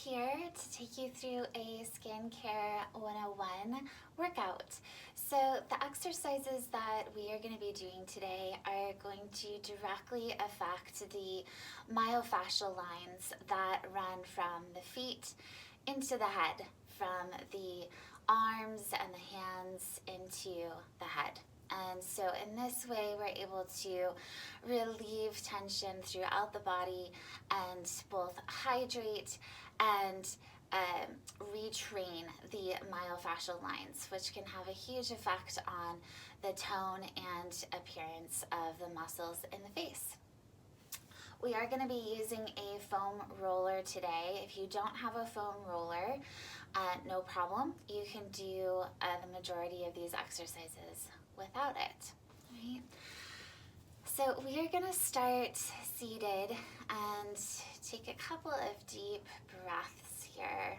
here to take you through a Skincare 101 workout. So the exercises that we are going to be doing today are going to directly affect the myofascial lines that run from the feet into the head, from the arms and the hands into the head. And so in this way, we're able to relieve tension throughout the body and both hydrate and retrain the myofascial lines, which can have a huge effect on the tone and appearance of the muscles in the face. We are going to be using a foam roller today. If you don't have a foam roller, no problem. You can do the majority of these exercises without it, right? So we are going to start seated and take a couple of deep breaths here.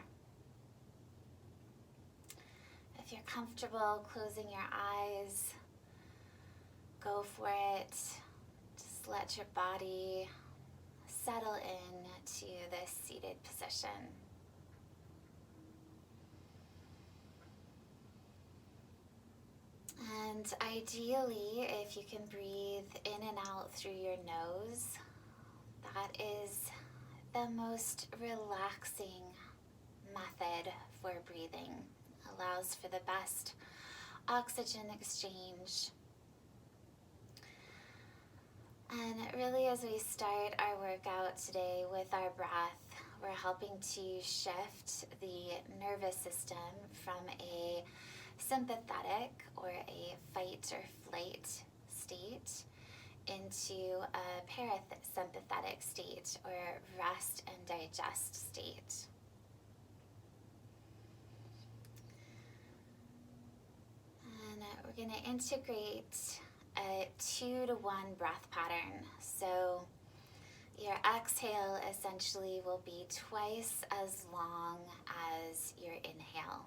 If you're comfortable closing your eyes, go for it. Just let your body settle in to this seated position. And ideally, if you can breathe in and out through your nose, that is the most relaxing method for breathing. Allows for the best oxygen exchange. And really, as we start our workout today with our breath, we're helping to shift the nervous system from a sympathetic or a fight or flight state into a parasympathetic state or rest and digest state. And we're going to integrate a 2-to-1 breath pattern. So your exhale essentially will be twice as long as your inhale.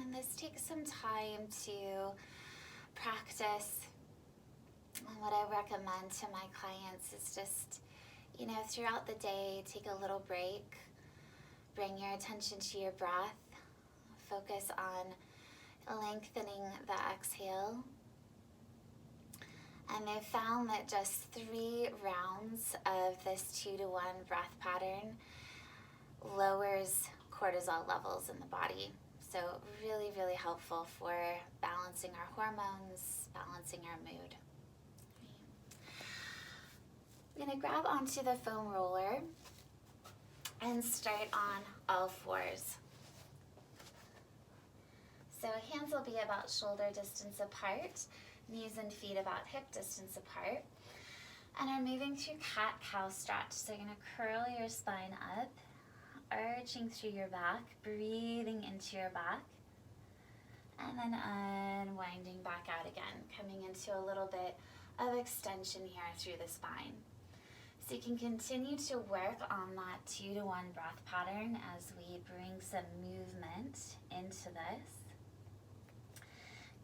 And this takes some time to practice. And what I recommend to my clients is just, throughout the day, take a little break, bring your attention to your breath, focus on lengthening the exhale. And they found that just 3 rounds of this 2-to-1 breath pattern lowers cortisol levels in the body. So really, really helpful for balancing our hormones, balancing our mood. I'm going to grab onto the foam roller and start on all fours. So hands will be about shoulder distance apart, knees and feet about hip distance apart. And are moving through cat-cow stretch. So you're going to curl your spine up, arching through your back, breathing into your back, and then unwinding back out again, coming into a little bit of extension here through the spine. So you can continue to work on that 2-to-1 breath pattern as we bring some movement into this.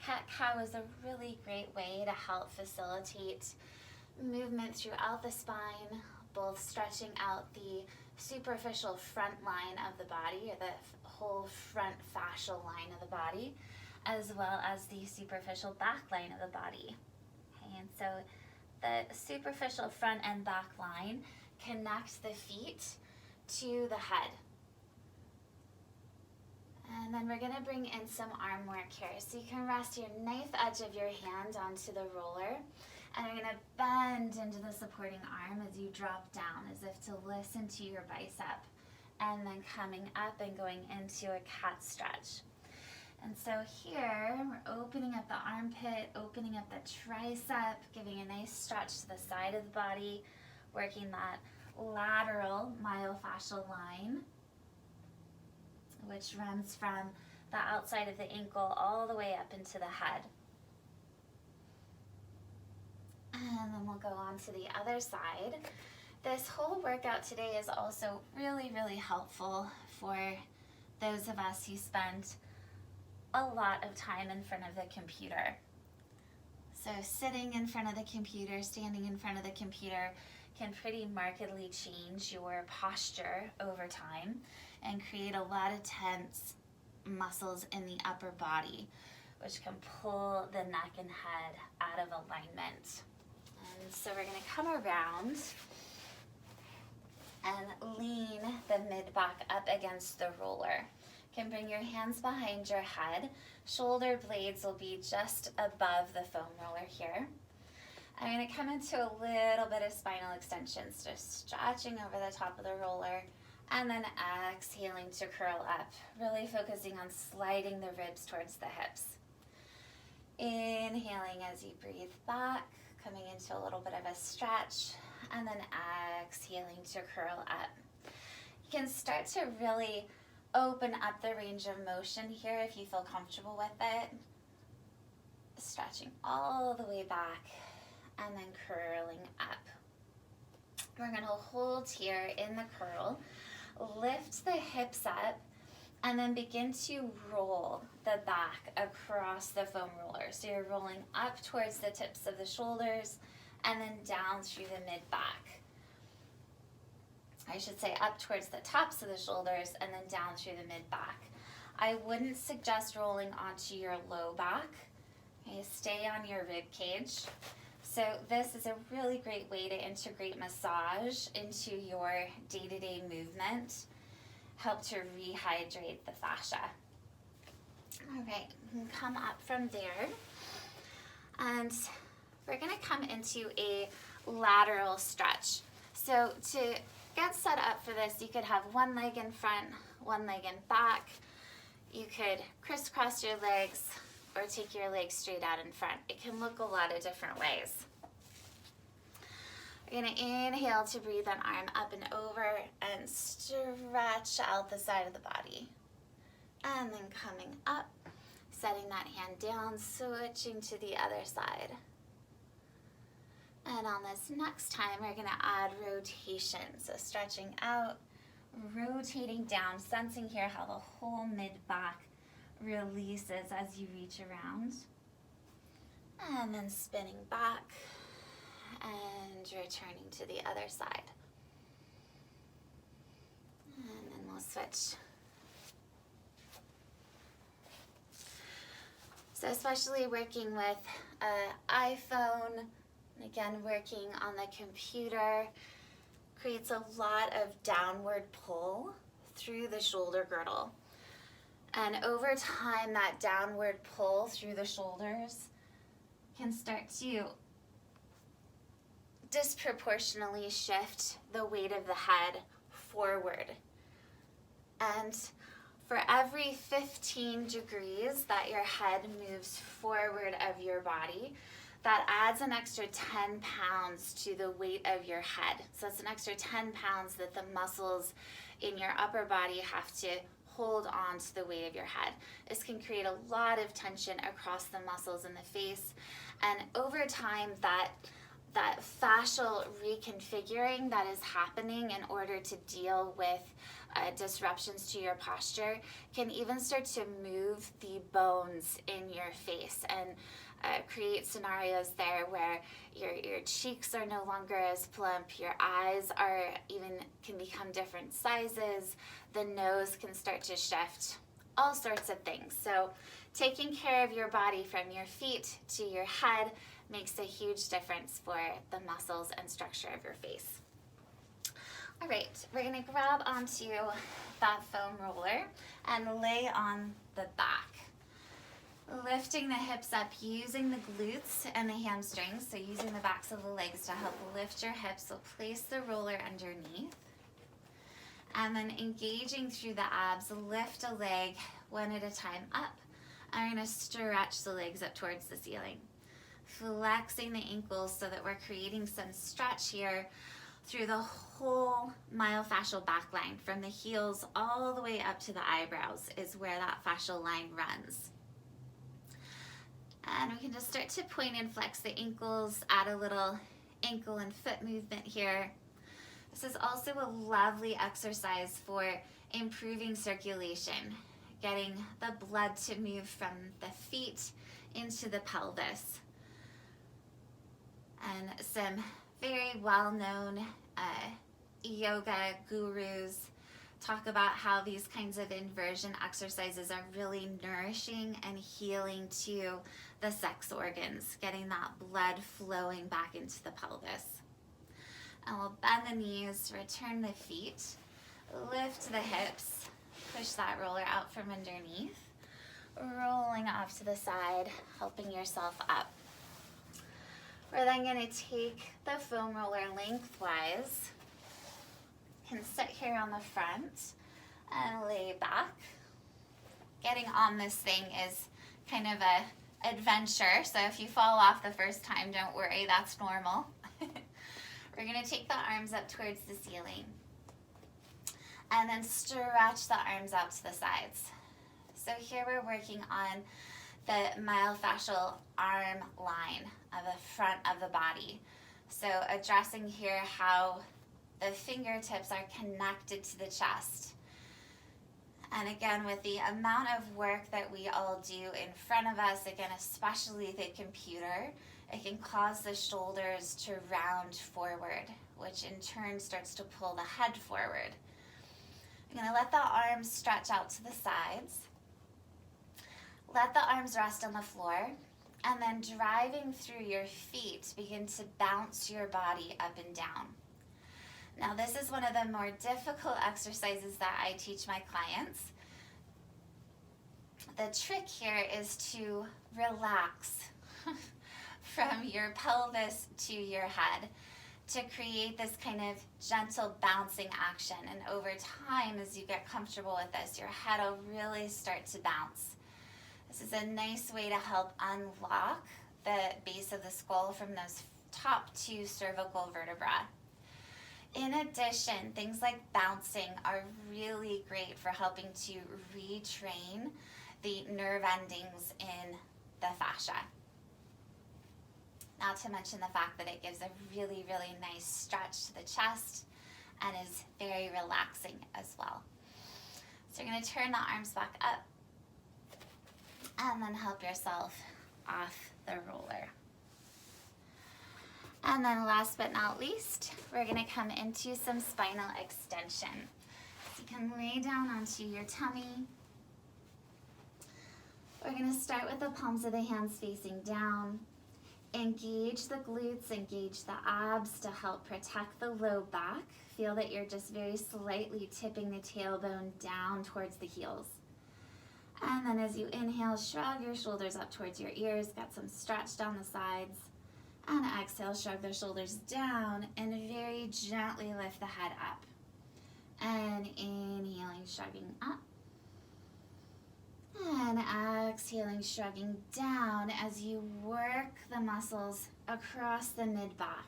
Cat-cow is a really great way to help facilitate movement throughout the spine, both stretching out the superficial front line of the body, or the whole front fascial line of the body, as well as the superficial back line of the body. Okay, and so the superficial front and back line connect the feet to the head. And then we're going to bring in some arm work here. So you can rest your knife edge of your hand onto the roller. And you're going to bend into the supporting arm as you drop down, as if to listen to your bicep. And then coming up and going into a cat stretch. And so here, we're opening up the armpit, opening up the tricep, giving a nice stretch to the side of the body, working that lateral myofascial line, which runs from the outside of the ankle all the way up into the head. And then we'll go on to the other side. This whole workout today is also really, really helpful for those of us who spend a lot of time in front of the computer. So sitting in front of the computer, standing in front of the computer can pretty markedly change your posture over time and create a lot of tense muscles in the upper body, which can pull the neck and head out of alignment. And so we're going to come around and lean the mid-back up against the roller. You can bring your hands behind your head. Shoulder blades will be just above the foam roller here. I'm going to come into a little bit of spinal extensions, just stretching over the top of the roller, and then exhaling to curl up, really focusing on sliding the ribs towards the hips. Inhaling as you breathe back, coming into a little bit of a stretch, and then exhaling to curl up. You can start to really open up the range of motion here if you feel comfortable with it. Stretching all the way back and then curling up. We're going to hold here in the curl, lift the hips up, and then begin to roll the back across the foam roller. So you're rolling up towards the tips of the shoulders and then down through the mid-back. I should say up towards the tops of the shoulders and then down through the mid-back. I wouldn't suggest rolling onto your low back. Okay, stay on your rib cage. So this is a really great way to integrate massage into your day-to-day movement, help to rehydrate the fascia. All right, you can come up from there, and we're gonna come into a lateral stretch. So to get set up for this, you could have one leg in front, one leg in back. You could crisscross your legs or take your legs straight out in front. It can look a lot of different ways. We're gonna inhale to breathe an arm up and over and stretch out the side of the body. And then coming up, setting that hand down, switching to the other side. And on this next time, we're gonna add rotation. So stretching out, rotating down, sensing here how the whole mid-back releases as you reach around. And then spinning back and returning to the other side. And then we'll switch. So especially working with an iPhone, and again working on the computer, creates a lot of downward pull through the shoulder girdle. And over time, that downward pull through the shoulders can start to disproportionately shift the weight of the head forward. And for every 15 degrees that your head moves forward of your body, that adds an extra 10 pounds to the weight of your head. So it's an extra 10 pounds that the muscles in your upper body have to hold on to the weight of your head. This can create a lot of tension across the muscles in the face. And over time, that fascial reconfiguring that is happening in order to deal with disruptions to your posture can even start to move the bones in your face and create scenarios there where your cheeks are no longer as plump, your eyes can become different sizes, the nose can start to shift, all sorts of things. So taking care of your body from your feet to your head makes a huge difference for the muscles and structure of your face. All right, we're gonna grab onto that foam roller and lay on the back. Lifting the hips up, using the glutes and the hamstrings, so using the backs of the legs to help lift your hips, so place the roller underneath. And then engaging through the abs, lift a leg one at a time up. I'm gonna stretch the legs up towards the ceiling. Flexing the ankles so that we're creating some stretch here through the whole myofascial back line. From the heels all the way up to the eyebrows is where that fascial line runs. And we can just start to point and flex the ankles, add a little ankle and foot movement here. This is also a lovely exercise for improving circulation, getting the blood to move from the feet into the pelvis. And some very well-known yoga gurus talk about how these kinds of inversion exercises are really nourishing and healing to the sex organs, getting that blood flowing back into the pelvis. And we'll bend the knees, return the feet, lift the hips, push that roller out from underneath, rolling off to the side, helping yourself up. We're then going to take the foam roller lengthwise. You can sit here on the front and lay back. Getting on this thing is kind of a adventure, so if you fall off the first time, don't worry, that's normal. We're going to take the arms up towards the ceiling and then stretch the arms out to the sides. So here we're working on the myofascial arm line of the front of the body. So addressing here how the fingertips are connected to the chest. And again, with the amount of work that we all do in front of us, again, especially the computer, it can cause the shoulders to round forward, which in turn starts to pull the head forward. I'm going to let the arms stretch out to the sides. Let the arms rest on the floor, and then driving through your feet, begin to bounce your body up and down. Now, this is one of the more difficult exercises that I teach my clients. The trick here is to relax from your pelvis to your head to create this kind of gentle bouncing action. And over time, as you get comfortable with this, your head will really start to bounce. This is a nice way to help unlock the base of the skull from those top two cervical vertebrae. In addition, things like bouncing are really great for helping to retrain the nerve endings in the fascia. Not to mention the fact that it gives a really, really nice stretch to the chest and is very relaxing as well. So you're going to turn the arms back up and then help yourself off the roller. And then last but not least, we're going to come into some spinal extension. So you can lay down onto your tummy. We're going to start with the palms of the hands facing down. Engage the glutes, engage the abs to help protect the low back. Feel that you're just very slightly tipping the tailbone down towards the heels. And then as you inhale, shrug your shoulders up towards your ears, get some stretch down the sides. And exhale, shrug the shoulders down and very gently lift the head up. And inhaling, shrugging up. And exhaling, shrugging down as you work the muscles across the mid-back.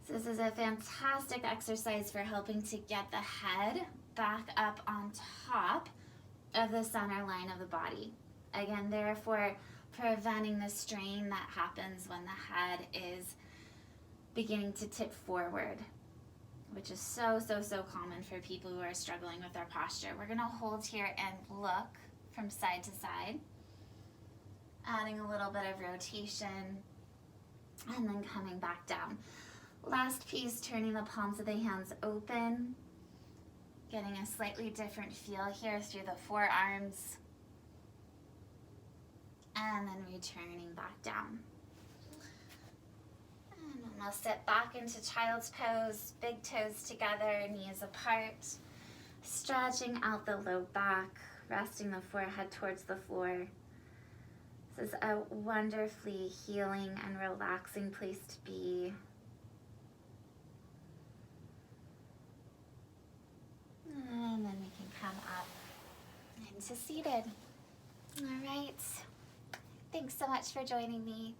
So this is a fantastic exercise for helping to get the head back up on top of the center line of the body. Again, therefore, preventing the strain that happens when the head is beginning to tip forward, which is so common for people who are struggling with their posture. We're going to hold here and look from side to side, adding a little bit of rotation, and then coming back down. Last piece, turning the palms of the hands open, getting a slightly different feel here through the forearms, and then returning back down. And then we'll sit back into child's pose, big toes together, knees apart, stretching out the low back, resting the forehead towards the floor. This is a wonderfully healing and relaxing place to be. And then we can come up into seated. All right. Thanks so much for joining me.